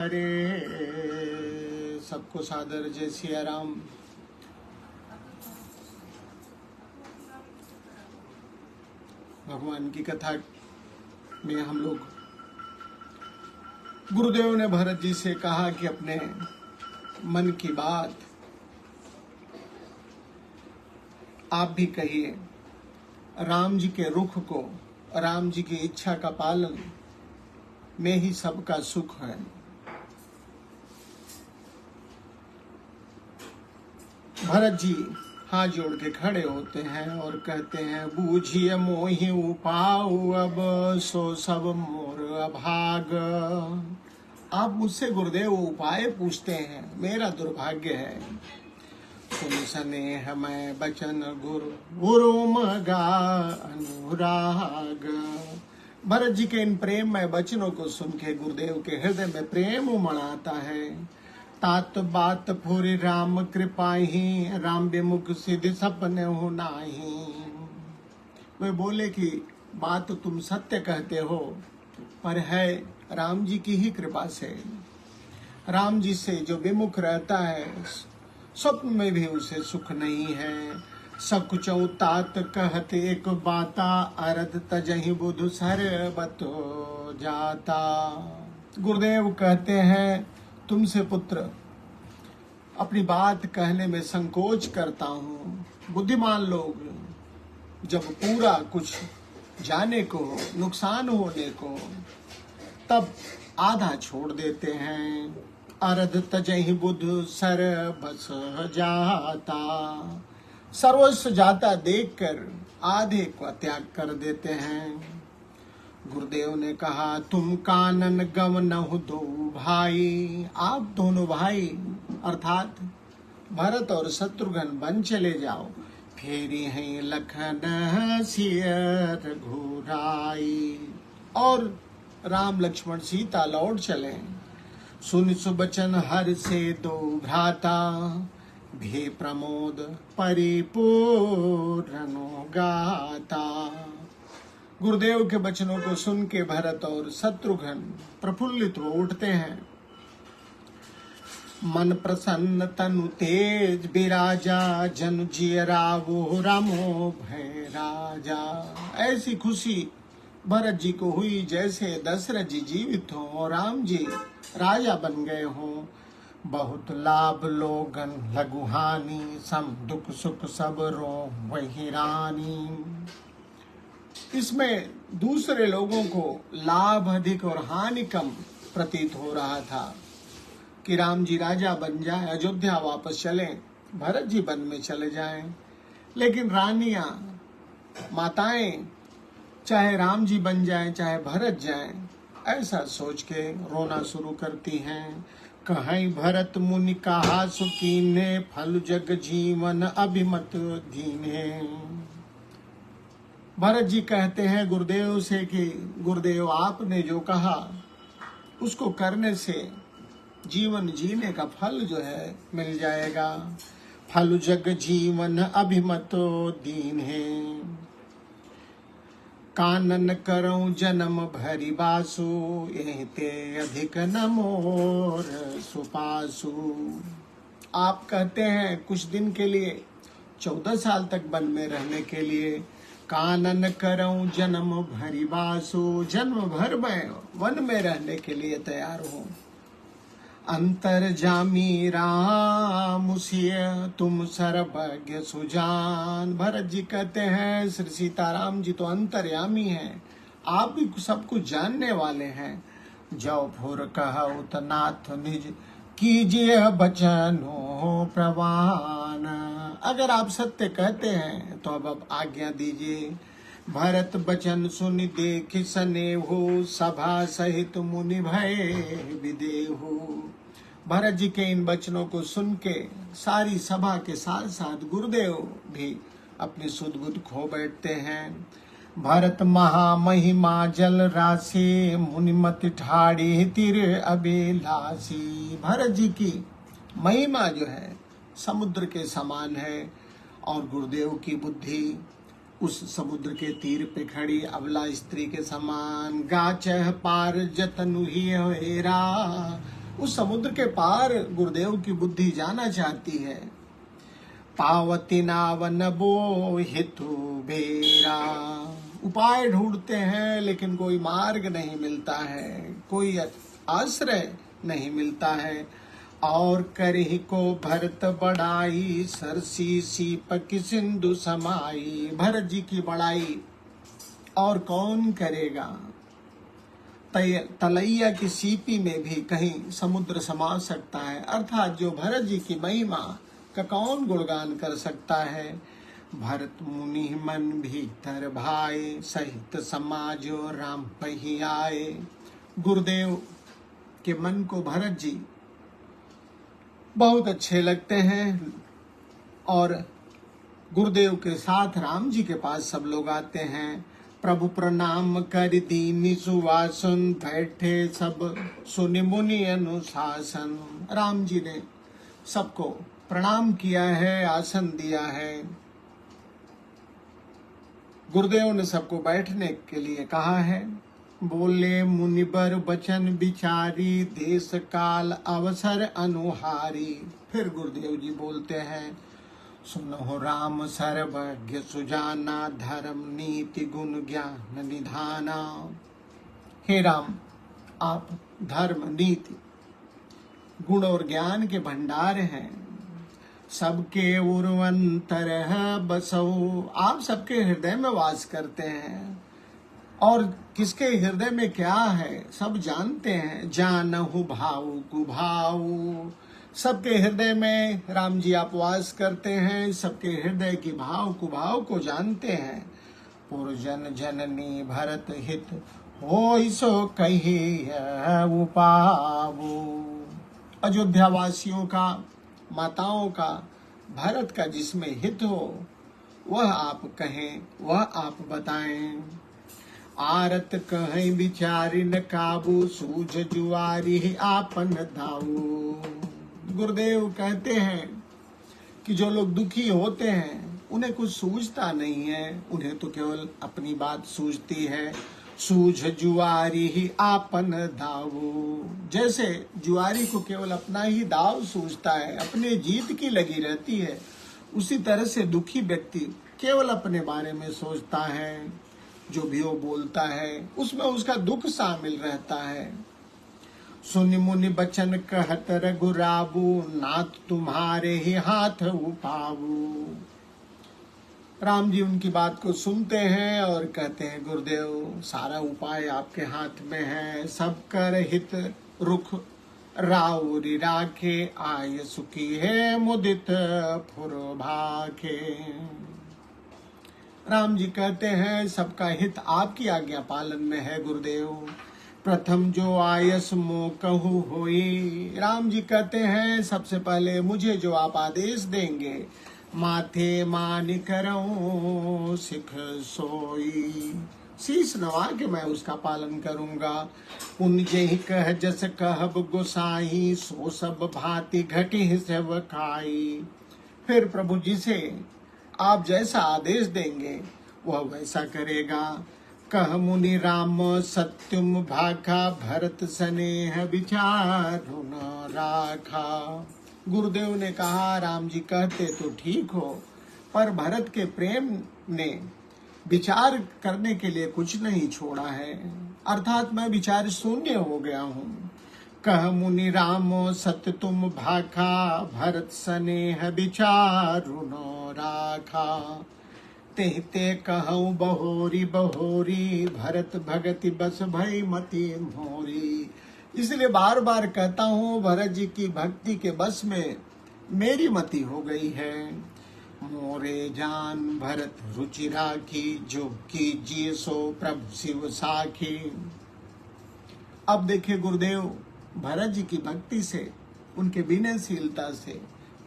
अरे सबको सादर जय सिया राम। भगवान की कथा में हम लोग गुरुदेव ने भरत जी से कहा कि अपने मन की बात आप भी कहिए। राम जी के रुख को, राम जी की इच्छा का पालन में ही सबका सुख है। भरत जी हाथ जोड़ के खड़े होते हैं और कहते हैं, बूझिए मोहि उपाऊ अब सो सब मोर अभाग। आप मुझसे गुरुदेव उपाय पूछते हैं, मेरा दुर्भाग्य है। सुन स्नेह मैं बचन गुरु गुरु मगा अनुराग। भरत जी के इन प्रेममय वचनों को सुन के गुरुदेव के हृदय में प्रेम उमड़ाता है। तात बात फुरी राम कृपाही, राम विमुख सिद्धि सपने हो नाही। वे बोले कि बात तो तुम सत्य कहते हो, पर है राम जी की ही कृपा से। राम जी से जो विमुख रहता है, स्वप्न में भी उसे सुख नहीं है। सकुचौ तात कहते एक बाता, अरद तजहि बुधु सरबतो जाता। गुरुदेव कहते हैं, तुमसे पुत्र अपनी बात कहने में संकोच करता हूँ। बुद्धिमान लोग जब पूरा कुछ जाने को, नुकसान होने को, तब आधा छोड़ देते हैं। अरध तजहि बुध सर्वस जाता, सर्वस्व जाता देखकर आधे को त्याग कर देते हैं। गुरुदेव ने कहा, तुम कानन गम नहु दो भाई। आप दोनों भाई अर्थात भरत और शत्रुघ्न बन चले जाओ। फेरी हैं लखन सियर घुराई, और राम लक्ष्मण सीता लौट चले। सुन सुबचन हर से दो भ्राता, भे प्रमोद परिपूर्ण गाता। गुरुदेव के वचनों को सुन के भरत और शत्रुघ्न प्रफुल्लित हो उठते हैं। मन प्रसन्न तनु तेज विराजा, जन जियरा वो रामो भय राजा। ऐसी खुशी भरत जी को हुई जैसे दशरथ जी जीवित हों और राम जी राजा बन गए हों। बहुत लाभ लोगन लघु हानि, सम दुख सुख सब रो वही रानी। इसमें दूसरे लोगों को लाभ अधिक और हानि कम प्रतीत हो रहा था कि राम जी राजा बन जाए, अयोध्या वापस चले, भरत जी वन में चले जाएं। लेकिन रानियां, माताएं, चाहे राम जी बन जाएं चाहे भरत जाएं, ऐसा सोच के रोना शुरू करती हैं। कहीं भरत मुनि कहा सुकीने, फल जग जीवन अभिमत दीने। भरत जी कहते हैं गुरुदेव से कि गुरुदेव आपने जो कहा उसको करने से जीवन जीने का फल जो है मिल जाएगा। फल जग जीवन अभिमतो दीन है, कानन करऊं जन्म भरी बासु, यही ते अधिक न मोर सुपासु। आप कहते हैं कुछ दिन के लिए, 14 साल तक वन में रहने के लिए, कानन करऊं जन्म भरी बासु, जन्म भर मैं वन में रहने के लिए तैयार हूँ। अंतर जामी राम सिय, तुम सर्वज्ञ सुजान। भरत जी कहते हैं, श्री सीताराम जी तो अंतर्यामी हैं, आप भी सब कुछ जानने वाले हैं। जो फुर कहु त नाथ निज, कीजिए बचनो प्रवान। अगर आप सत्य कहते हैं तो अब आज्ञा दीजिए। भरत बचन सुनि देख सनेहु, सभा सहित मुनि भय विदेहु। भरत जी के इन वचनों को सुन के सारी सभा के साथ साथ गुरुदेव भी अपनी सुध बुध खो बैठते हैं। भरत महामहिमा जल राशि, मुनिमति ठाड़ी तिर अभिलाषी। भरत जी की महिमा जो है समुद्र के समान है, और गुरुदेव की बुद्धि उस समुद्र के तीर पे खड़ी अबला स्त्री के समान। गाचह पार जतनु ही हेरा, उस समुद्र के पार गुरुदेव की बुद्धि जाना चाहती है। पावती नाव नबो हेतु बेरा, उपाय ढूंढते हैं लेकिन कोई मार्ग नहीं मिलता है, कोई आश्रय नहीं मिलता है। और करहि को भरत बड़ाई, सरसी सीप की सिंधु समाई। भरत जी की बड़ाई और कौन करेगा। तलैया की सीपी में भी कहीं समुद्र समा सकता है, अर्थात जो भरत जी की महिमा का कौन गुणगान कर सकता है। भरत मुनि मन भीतर भाए, सहित समाजो राम पही आए। गुरुदेव के मन को भरत जी बहुत अच्छे लगते हैं और गुरुदेव के साथ राम जी के पास सब लोग आते हैं। प्रभु प्रणाम कर दीनी सुवासन, बैठे सब सुनि मुनि अनुशासन। राम जी ने सबको प्रणाम किया है, आसन दिया है। गुरुदेव ने सबको बैठने के लिए कहा है। बोले मुनिबर बचन विचारी, देश काल अवसर अनुहारी। फिर गुरुदेव जी बोलते हैं, सुनो राम सर्वज्ञ सुजाना, धर्म नीति गुण ज्ञान निधाना। हे राम, आप धर्म नीति गुण और ज्ञान के भंडार हैं। सबके उर्वंतर बसो, आप सबके हृदय में वास करते हैं और किसके हृदय में क्या है सब जानते हैं। जानहु भाव कुभाव, सबके हृदय में राम जी आप वास करते हैं, सबके हृदय की भाव कुभाव को जानते हैं। पुरजन जननी भरत हित, हो सो कही उपावो। अयोध्या वासियों का, माताओं का, भरत का जिसमें हित हो वह आप कहें, वह आप बताएं। आरत कहीं विचारी न काबू, सूझ जुआरी आपन दाऊ। गुरुदेव कहते हैं कि जो लोग दुखी होते हैं उन्हें कुछ सूझता नहीं है, उन्हें तो केवल अपनी बात सूझती है। सूझ जुआरी ही आपन दाऊ, जैसे जुआरी को केवल अपना ही दाव सूझता है, अपने जीत की लगी रहती है, उसी तरह से दुखी व्यक्ति केवल अपने बारे में सोचता है। जो भी वो बोलता है उसमें उसका दुख शामिल रहता है। सुनि मुनि बचन कहत रघुराबू, नाथ तुम्हारे ही हाथ उपावू। राम जी उनकी बात को सुनते हैं और कहते हैं, गुरुदेव भारा उपाय आपके हाथ में है। सब कर हित रुख राउरी राखे, आय सुखी है मुदित फुर भाखे। राम जी कहते हैं सबका हित आपकी आज्ञा पालन में है गुरुदेव। प्रथम जो आयस मो कहू होई। राम जी कहते हैं सबसे पहले मुझे जो आप आदेश देंगे, माथे मान करूं सिख सोई। शीश नवा के मैं उसका पालन करूंगा। पुण्य ही कह जस कहब गोसाई, सो सब भांति घटी सब खाई। फिर प्रभु जी से आप जैसा आदेश देंगे वह वैसा करेगा। कह मुनि राम सत्युम भाखा, भरत स्नेह विचारु न राखा। गुरुदेव ने कहा, राम जी कहते तो ठीक हो, पर भरत के प्रेम ने विचार करने के लिए कुछ नहीं छोड़ा है, अर्थात मैं विचार शून्य हो गया हूँ। कह मुनि राम सत्य तुम भाखा, भरत स्नेह विचारु न राखा। तेहते कहूँ बहोरी बहोरी, भरत भगति बस भई मति मोरी। इसलिए बार बार कहता हूँ भरत जी की भक्ति के बस में मेरी मति हो गई है। मोरे जान भरत रुचि राखी, जो कीजिए सो प्रभु शिव साखी। अब देखिए गुरुदेव भरत जी की भक्ति से, उनके विनयशीलता से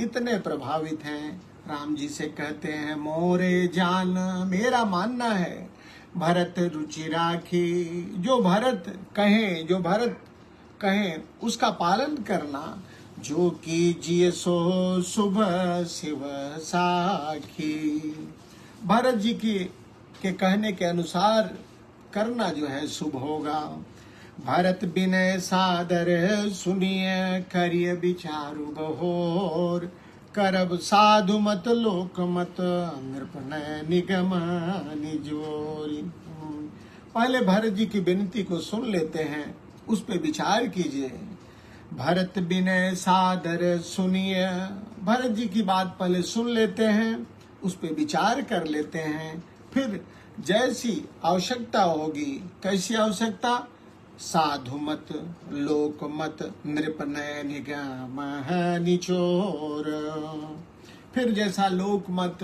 इतने प्रभावित हैं। राम जी से कहते हैं, मोरे जान, मेरा मानना है भरत रुचि राखी। जो भरत कहें उसका पालन करना। जो कीजिए सो शुभ शिव साखी। भरत जी के कहने के अनुसार करना जो है शुभ होगा। भरत बिनय सादर सुनिय करिय विचारु बहोर करब साधु मत लोक मत नृपनय निगम निजोरी। पहले भरत जी की विनती को सुन लेते हैं, उस पे विचार कीजिए। भरत बिनय सादर सुनिए, भरत जी की बात पहले सुन लेते हैं, उस पे विचार कर लेते हैं, फिर जैसी आवश्यकता होगी। कैसी आवश्यकता? साधु मत लोक मत नृपनय निगम निचोर। फिर जैसा लोक मत,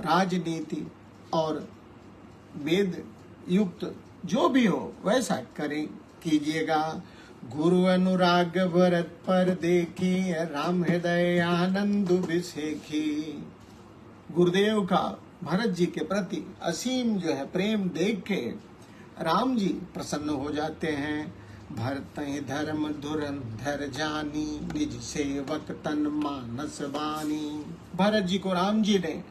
राजनीति और वेद युक्त जो भी हो वैसा करें कीजिएगा। गुरु अनुराग भरत पर देखी राम हृदय आनंद विसेखी। गुरुदेव का भरत जी के प्रति असीम जो है प्रेम देख के राम जी प्रसन्न हो जाते हैं। भरत धर्म धुरंधर जानी निज सेवक तन मानस बानी। भरत जी को राम जी ने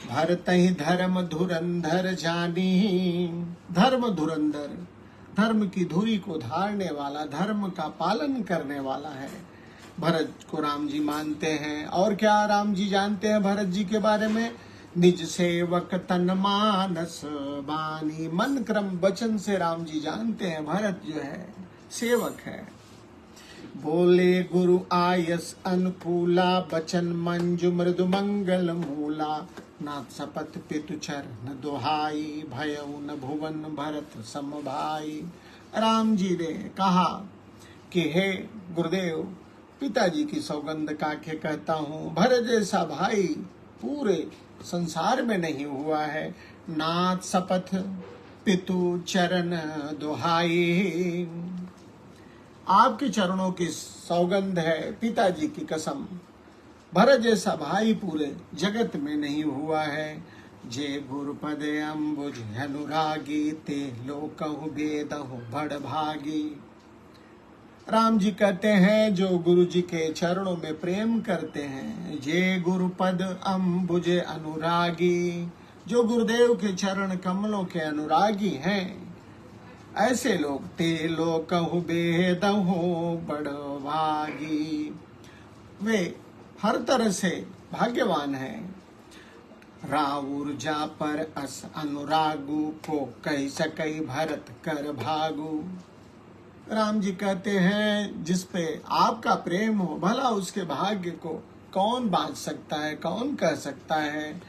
भरत धर्म धुरंधर जानी, धर्म धुरंधर, धर्म की धुरी को धारने वाला, धर्म का पालन करने वाला है, भरत को राम जी मानते हैं। और क्या राम जी जानते हैं भरत जी के बारे में? निज सेवक तन मानस बानी। मन क्रम वचन से राम जी जानते हैं भरत जो है सेवक है। बोले गुरु आयस अनुकूला बचन मंजु मृदु मंगल मूला। नाथ सपथ पितु चरण दुहाई भयउ न भुवन भरत सम भाई। राम जी ने कहा कि हे गुरुदेव, पिताजी की सौगंध काके कहता हूँ, भरत जैसा भाई पूरे संसार में नहीं हुआ है। नाथ सपथ पितु चरण दुहाई। आपके चरणों की सौगंध है, पिताजी की कसम, भरत जैसा भाई पूरे जगत में नहीं हुआ है। जे गुरुपद अम्बुज अनुरागी ते लोकहु बेदहु बड़ भागी। राम जी कहते हैं जो गुरु जी के चरणों में प्रेम करते हैं, जे गुरुपद अम्बुज अनुरागी, जो गुरुदेव के चरण कमलों के अनुरागी हैं, ऐसे लोग ते लोकहु बेदहु बड़ भागी। वे हर तरह से भाग्यवान है। राउर जा पर अस अनुरागु को कह सकई भरत कर भागु। राम जी कहते हैं जिस पे आपका प्रेम हो, भला उसके भाग्य को कौन बांध सकता है, कौन कह सकता है।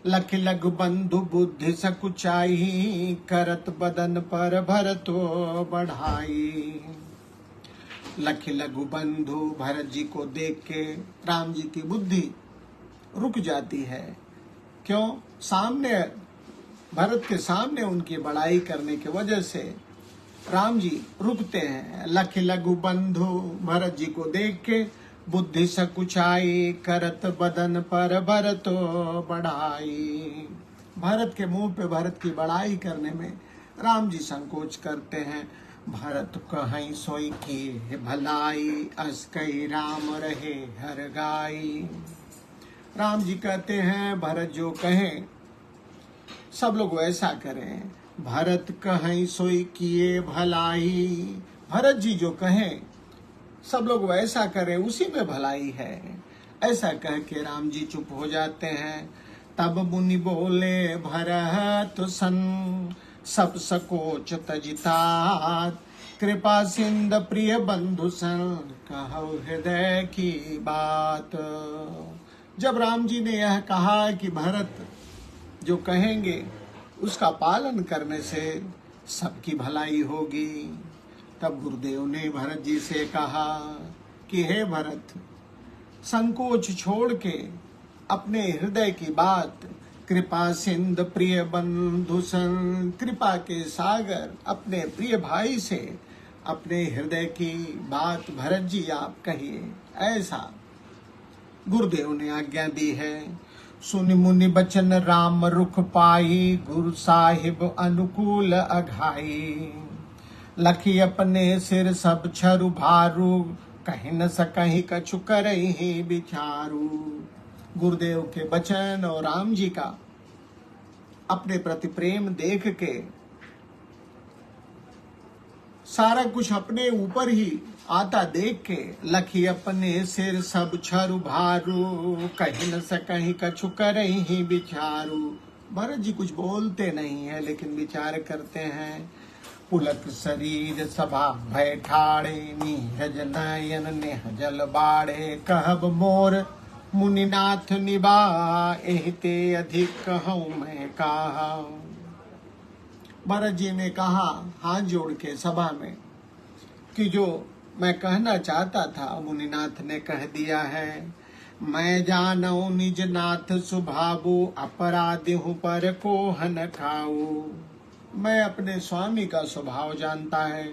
लख लघु बंधु बुद्धि सकुचाई करत बदन पर भरतो बढ़ाई। लख लघु बंधु, भरत जी को देख के राम जी की बुद्धि रुक जाती है। क्यों? सामने भरत के सामने उनकी बड़ाई करने की वजह से राम जी रुकते हैं। लख लघु बंधु, भरत जी को देख के बुद्धि सकुचाई करत बदन पर भरतो बढ़ाई। भरत के मुंह पे भरत की बड़ाई करने में राम जी संकोच करते हैं। भरत कहीं सोई की भलाई अस कई राम रहे हर गाई। राम जी कहते हैं भरत जो कहें सब लोग वैसा करें। भरत कहीं सोई किए भलाई, भरत जी जो कहें सब लोग वैसा करें, उसी में भलाई है। ऐसा कह के राम जी चुप हो जाते हैं। तब मुनि बोले भरत सन सब सकोच तजितात। कृपा सिंध प्रिय बंधु सन कहो हृदय की बात। जब राम जी ने यह कहा कि भरत जो कहेंगे उसका पालन करने से सबकी भलाई होगी, तब गुरुदेव ने भरत जी से कहा कि हे भरत, संकोच छोड़ के अपने हृदय की बात कृपा सिंध प्रिय बंधु सन, कृपा के सागर अपने प्रिय भाई से अपने हृदय की बात भरत जी आप कहिए। ऐसा गुरुदेव ने आज्ञा दी है। सुनि मुनि बचन राम रुख पाई, गुरु साहिब अनुकूल अघाई। लखी अपने सिर सब छरु भारू, कहीं न सकहीं कछु करहि विचारू। गुरुदेव के वचन और राम जी का अपने प्रति प्रेम देख के सारा कुछ अपने ऊपर ही आता देख के लखी अपने सिर सब छरु भारू, कहीं न सकहीं कछु करही ही बिचारू। भरत जी कुछ बोलते नहीं है लेकिन विचार करते हैं। पुलक शरीर सभा भय ठाड़े, नीरज नयन नेह जल बाड़े। कहब मोर मुनिनाथ निभा, एहिते अधिक कहूँ मैं कहा। भरत जी ने कहा हाथ जोड़ के सभा में कि जो मैं कहना चाहता था मुनिनाथ ने कह दिया है। मैं जानऊ निज नाथ सुभाबू, अपराधी हूँ पर कोह न खाऊ। मैं अपने स्वामी का स्वभाव जानता है।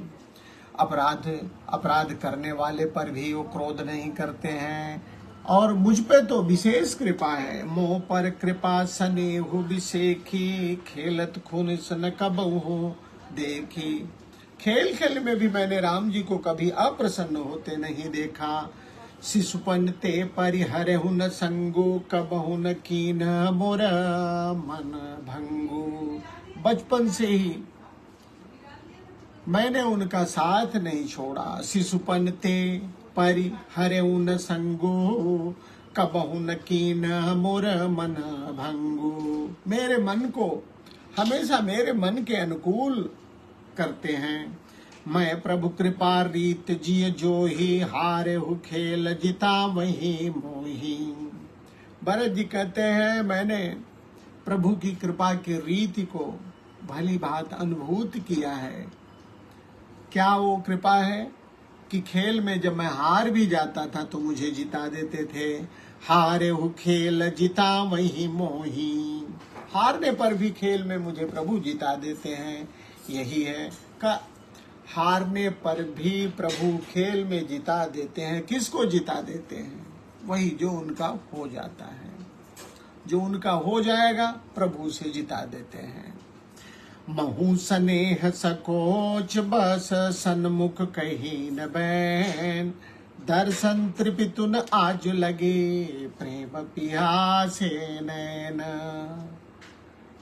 अपराध करने वाले पर भी वो क्रोध नहीं करते हैं और मुझ पे तो विशेष कृपा है। मोह पर कृपा सनेहु बिसेखी, खेलत खून सन कबहु देखी। खेल खेल में भी मैंने राम जी को कभी अप्रसन्न होते नहीं देखा। शिशुपन ते परिहरहु न संगु, कबहु न कीन मोर मन भंगु। बचपन से ही मैंने उनका साथ नहीं छोड़ा। शिशुपन ते परिहरहु न संगु, कबहु न कीन मोर मन भंगु। मेरे मन को हमेशा मेरे मन के अनुकूल करते हैं। मैं प्रभु कृपा रीत जिय जो ही, हारे हु खेल जिता वही मोही। भरत जी कहते हैं मैंने प्रभु की कृपा की रीति को भली भांति अनुभूत किया है। क्या वो कृपा है कि खेल में जब मैं हार भी जाता था तो मुझे जिता देते थे। हारे हु खेल जिता वही मोही। हारने पर भी खेल में मुझे प्रभु जिता देते हैं। यही है का हारने पर भी प्रभु खेल में जिता देते हैं। किसको जिता देते हैं? वही जो उनका हो जाता है। जो उनका हो जाएगा प्रभु से जिता देते हैं। महु स्नेह सकोच बस सन्मुख कही न बैन, दर्शन तृपितु न आज लगे प्रेम पियासे नैन।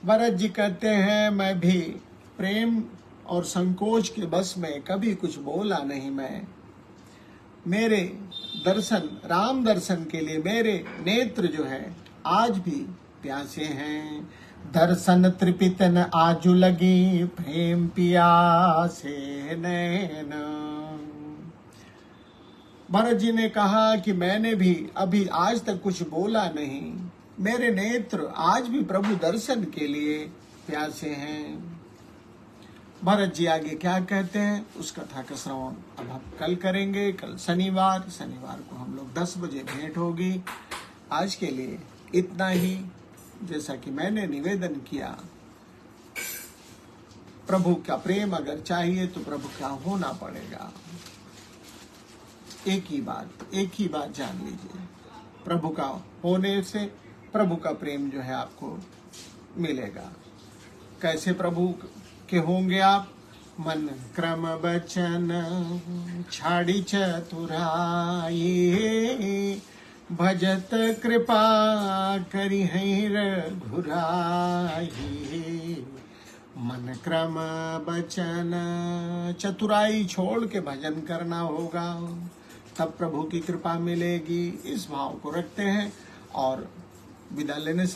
भरत जी कहते हैं मैं भी प्रेम और संकोच के बस में कभी कुछ बोला नहीं। मैं मेरे दर्शन राम दर्शन के लिए मेरे नेत्र जो है आज भी प्यासे हैं। दर्शन तृपित न आजु लगी, प्रेम पियासे नैन। भरत जी ने कहा कि मैंने भी अभी आज तक कुछ बोला नहीं। मेरे नेत्र आज भी प्रभु दर्शन के लिए प्यासे हैं। भरत जी आगे क्या कहते हैं उस कथा का श्रवण अब हम कल करेंगे। कल शनिवार को हम लोग 10 बजे भेंट होगी। आज के लिए इतना ही। जैसा कि मैंने निवेदन किया, प्रभु का प्रेम अगर चाहिए तो प्रभु का होना पड़ेगा। एक ही बात जान लीजिए, प्रभु का होने से प्रभु का प्रेम जो है आपको मिलेगा। कैसे प्रभु के होंगे आप? मन क्रम बचन छाड़ी चतुराई, भजत कृपा करी है रघुराई। मन क्रम बचन चतुराई छोड़ के भजन करना होगा, तब प्रभु की कृपा मिलेगी। इस भाव को रखते हैं और विदा लेने से